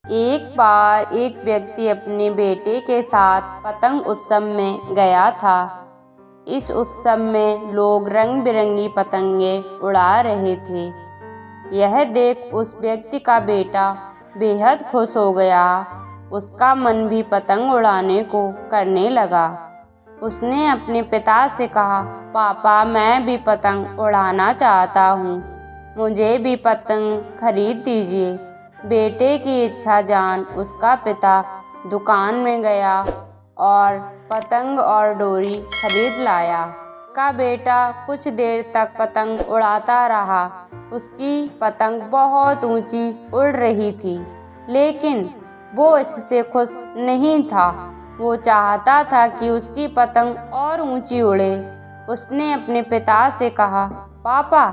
एक बार एक व्यक्ति अपने बेटे के साथ पतंग उत्सव में गया था। इस उत्सव में लोग रंग बिरंगी पतंगे उड़ा रहे थे। यह देख उस व्यक्ति का बेटा बेहद खुश हो गया। उसका मन भी पतंग उड़ाने को करने लगा। उसने अपने पिता से कहा, पापा, मैं भी पतंग उड़ाना चाहता हूँ, मुझे भी पतंग खरीद दीजिए। बेटे की इच्छा जान उसका पिता दुकान में गया और पतंग और डोरी खरीद लाया। का बेटा कुछ देर तक पतंग उड़ाता रहा। उसकी पतंग बहुत ऊंची उड़ रही थी, लेकिन वो इससे खुश नहीं था। वो चाहता था कि उसकी पतंग और ऊंची उड़े। उसने अपने पिता से कहा, पापा,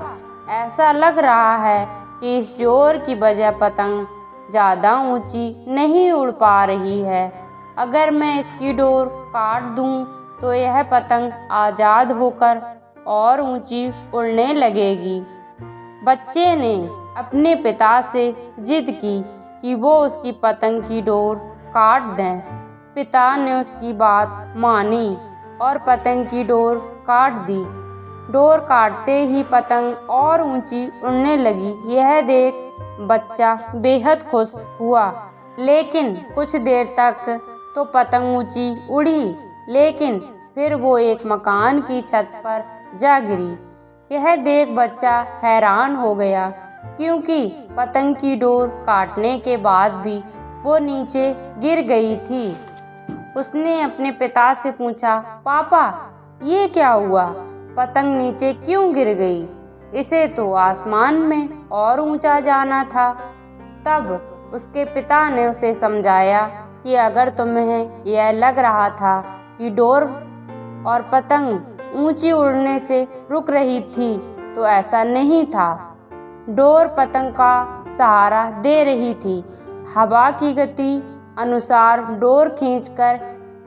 ऐसा लग रहा है कि इस जोर की वजह पतंग ज़्यादा ऊंची नहीं उड़ पा रही है। अगर मैं इसकी डोर काट दूं तो यह पतंग आज़ाद होकर और ऊंची उड़ने लगेगी। बच्चे ने अपने पिता से जिद की कि वो उसकी पतंग की डोर काट दें। पिता ने उसकी बात मानी और पतंग की डोर काट दी। डोर काटते ही पतंग और ऊंची उड़ने लगी। यह देख बच्चा बेहद खुश हुआ, लेकिन कुछ देर तक तो पतंग ऊंची उड़ी, लेकिन फिर वो एक मकान की छत पर जा गिरी। यह देख बच्चा हैरान हो गया, क्योंकि पतंग की डोर काटने के बाद भी वो नीचे गिर गई थी। उसने अपने पिता से पूछा, पापा, ये क्या हुआ? पतंग नीचे क्यों गिर गई? इसे तो आसमान में और ऊंचा जाना था। तब उसके पिता ने उसे समझाया कि अगर तुम्हें यह लग रहा था कि डोर और पतंग ऊंची उड़ने से रुक रही थी, तो ऐसा नहीं था। डोर पतंग का सहारा दे रही थी। हवा की गति अनुसार डोर खींचकर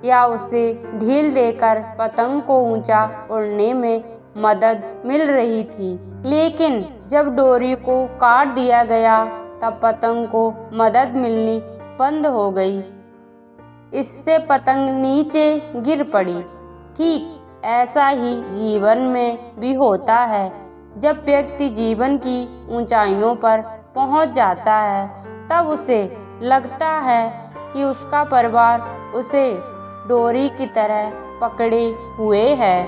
या उसे ढील देकर पतंग को ऊंचा उड़ने में मदद मिल रही थी। लेकिन जब डोरी को काट दिया गया, तब पतंग को मदद मिलनी बंद हो गई। इससे पतंग नीचे गिर पड़ी। ठीक ऐसा ही जीवन में भी होता है। जब व्यक्ति जीवन की ऊंचाइयों पर पहुंच जाता है, तब उसे लगता है कि उसका परिवार उसे डोरी की तरह पकड़े हुए है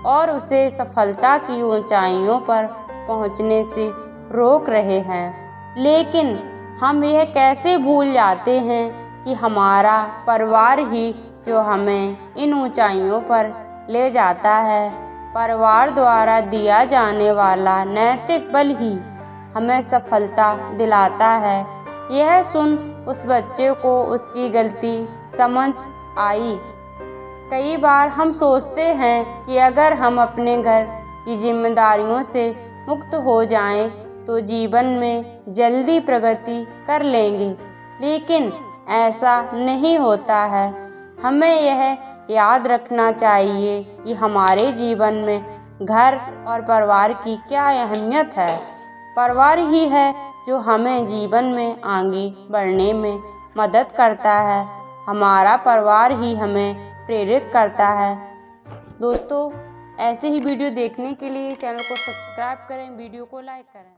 और उसे सफलता की ऊंचाइयों पर पहुंचने से रोक रहे हैं। लेकिन हम यह कैसे भूल जाते हैं कि हमारा परिवार ही जो हमें इन ऊंचाइयों पर ले जाता है। परिवार द्वारा दिया जाने वाला नैतिक बल ही हमें सफलता दिलाता है। यह सुन उस बच्चे को उसकी गलती समझ आई। कई बार हम सोचते हैं कि अगर हम अपने घर की जिम्मेदारियों से मुक्त हो जाएं, तो जीवन में जल्दी प्रगति कर लेंगे, लेकिन ऐसा नहीं होता है। हमें यह याद रखना चाहिए कि हमारे जीवन में घर और परिवार की क्या अहमियत है। परिवार ही है जो हमें जीवन में आगे बढ़ने में मदद करता है। हमारा परिवार ही हमें प्रेरित करता है। दोस्तों, ऐसे ही वीडियो देखने के लिए चैनल को सब्सक्राइब करें, वीडियो को लाइक करें।